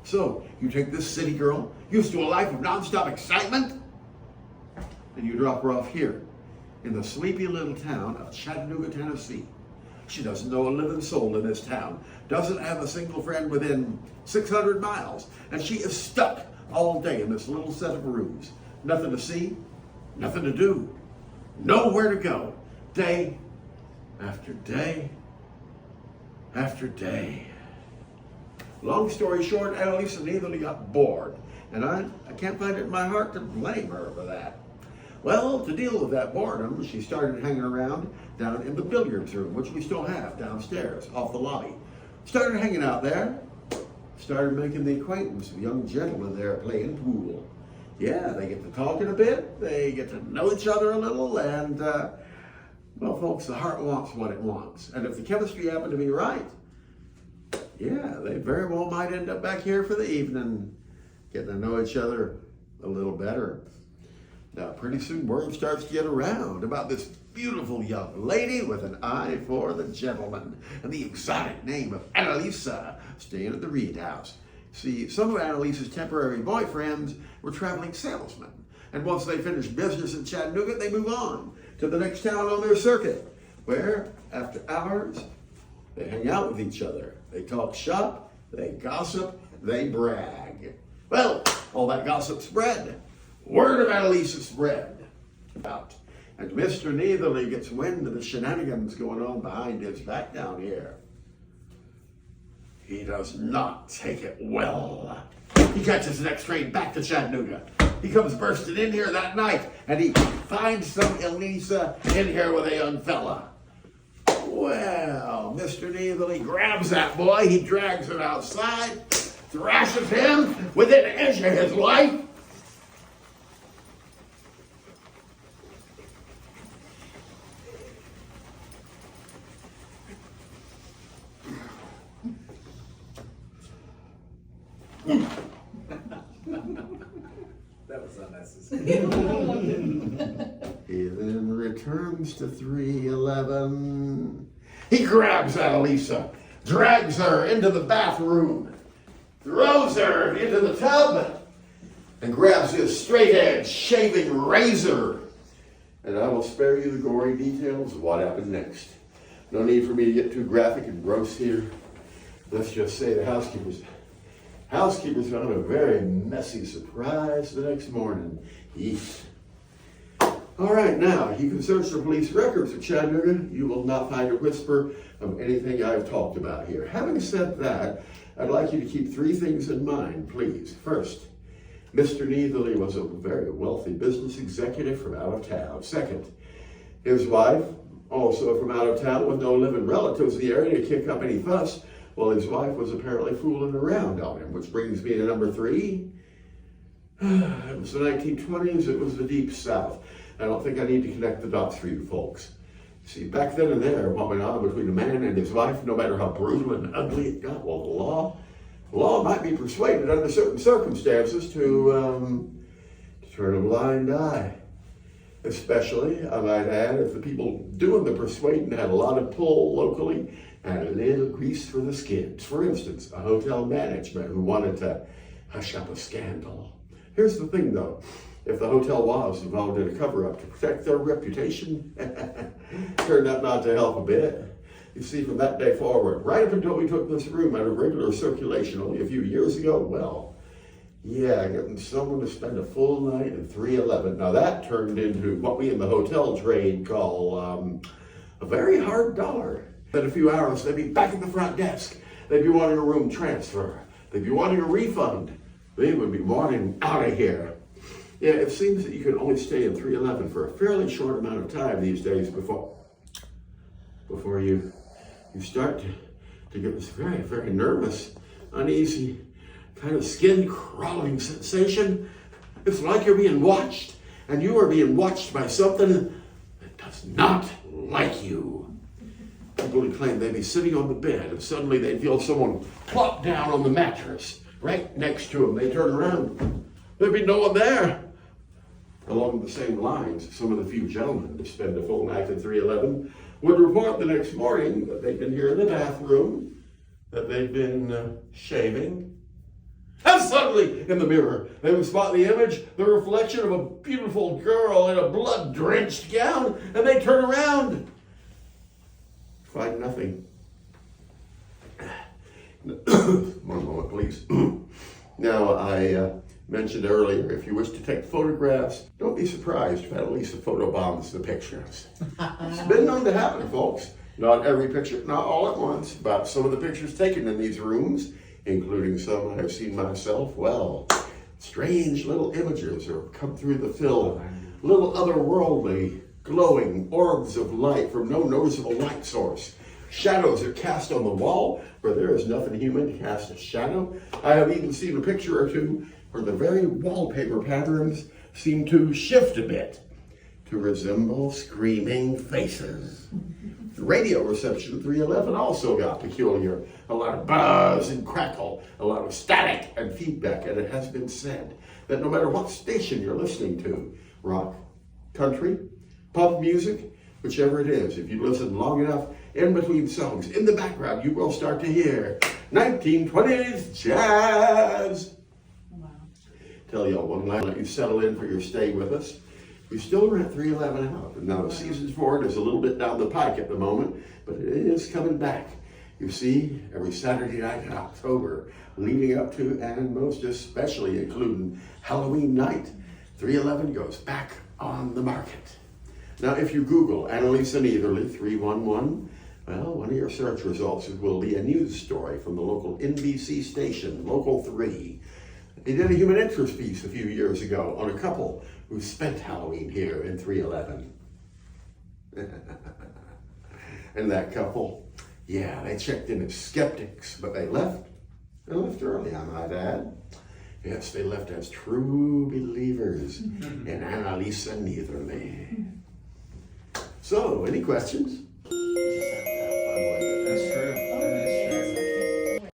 So, you take this city girl, used to a life of nonstop excitement, and you drop her off here in the sleepy little town of Chattanooga, Tennessee. She doesn't know a living soul in this town, doesn't have a single friend within 600 miles, and she is stuck all day in this little set of rooms. Nothing to see, nothing to do, nowhere to go, day after day after day. Long story short, Anneliese Netherly got bored, and I can't find it in my heart to blame her for that. Well, to deal with that boredom, she started hanging around down in the billiards room, which we still have downstairs off the lobby. Started hanging out there, started making the acquaintance of young gentlemen there playing pool. Yeah, they get to talking a bit, they get to know each other a little, and, well, folks, the heart wants what it wants. And if the chemistry happened to be right, yeah, they very well might end up back here for the evening, getting to know each other a little better. Now, pretty soon word starts to get around about this beautiful young lady with an eye for the gentleman and the exotic name of Anneliese, staying at the Reed House. See, some of Anneliese's temporary boyfriends were traveling salesmen, and once they finish business in Chattanooga, they move on to the next town on their circuit, where, after hours, they hang out with each other. They talk shop, they gossip, they brag. Well, all that gossip spread. Word of Anneliese spread out. And Mr. Netherly gets wind of the shenanigans going on behind his back down here. He does not take it well. He catches the next train back to Chattanooga. He comes bursting in here that night, and he finds some Anneliese in here with a young fella. Well, Mr. Netherly grabs that boy, he drags him outside, thrashes him within an inch of his life. That was unnecessary. He then returns to 311. He grabs Anneliese, drags her into the bathroom, throws her into the tub, and grabs his straight-edge shaving razor. And I will spare you the gory details of what happened next. No need for me to get too graphic and gross here. Let's just say the housekeepers found a very messy surprise the next morning. Yeesh. All right, now, you can search the police records of Chattanooga. You will not find a whisper of anything I've talked about here. Having said that, I'd like you to keep three things in mind, please. First, Mr. Netherly was a very wealthy business executive from out of town. Second, his wife, also from out of town with no living relatives in the area to kick up any fuss, well, his wife was apparently fooling around on him, which brings me to number three. It was the 1920s, it was the Deep South. I don't think I need to connect the dots for you folks. See, back then and there, what went on between a man and his wife, no matter how brutal and ugly it got, well, the law might be persuaded under certain circumstances to turn a blind eye. Especially, I might add, if the people doing the persuading had a lot of pull locally and a little grease for the skids. For instance, a hotel management who wanted to hush up a scandal. Here's the thing though, if the hotel was involved in a cover-up to protect their reputation, turned out not to help a bit. You see, from that day forward, right up until we took this room out of regular circulation only a few years ago, well, yeah, getting someone to spend a full night in 311. Now that turned into what we in the hotel trade call a very hard dollar. In a few hours, they'd be back at the front desk. They'd be wanting a room transfer. They'd be wanting a refund. They would be wanting out of here. Yeah, it seems that you can only stay in 311 for a fairly short amount of time these days before you start to get this very, very nervous, uneasy, kind of skin-crawling sensation. It's like you're being watched, and you are being watched by something that does not like you. People who claim they'd be sitting on the bed, and suddenly they'd feel someone plop down on the mattress right next to them. They turn around, there'd be no one there. Along the same lines, some of the few gentlemen who spend a full night in 311 would report the next morning that they'd been here in the bathroom, that they'd been shaving, suddenly, in the mirror, they would spot the image, the reflection of a beautiful girl in a blood-drenched gown, and they turn around. Find nothing. One moment, please. Now, I mentioned earlier, if you wish to take photographs, don't be surprised if Anneliese photobombs the pictures. It's been known to happen, folks. Not every picture, not all at once, but some of the pictures taken in these rooms, including some I've seen myself, well, strange little images have come through the film, little otherworldly, glowing orbs of light from no noticeable light source. Shadows are cast on the wall where there is nothing human to cast a shadow. I have even seen a picture or two where the very wallpaper patterns seem to shift a bit to resemble screaming faces. The radio reception at 311 also got peculiar. A lot of buzz and crackle, a lot of static and feedback, and it has been said that no matter what station you're listening to, rock, country, pop music, whichever it is, if you listen long enough, in between songs, in the background, you will start to hear 1920s jazz. Wow. Tell y'all one line, let you settle in for your stay with us. We still rent 311 out. Now the season for it is a little bit down the pike at the moment, but it is coming back. You see, every Saturday night in October, leading up to and most especially including Halloween night, 311 goes back on the market. Now if you Google Anneliese Netherly 311, well, one of your search results will be a news story from the local NBC station, Local 3. They did a human interest piece a few years ago on a couple who spent Halloween here in 311. And that couple, yeah, they checked in as skeptics, but they left. They left early, I might add. Yes, they left as true believers in Anneliese Netherly. So, any questions?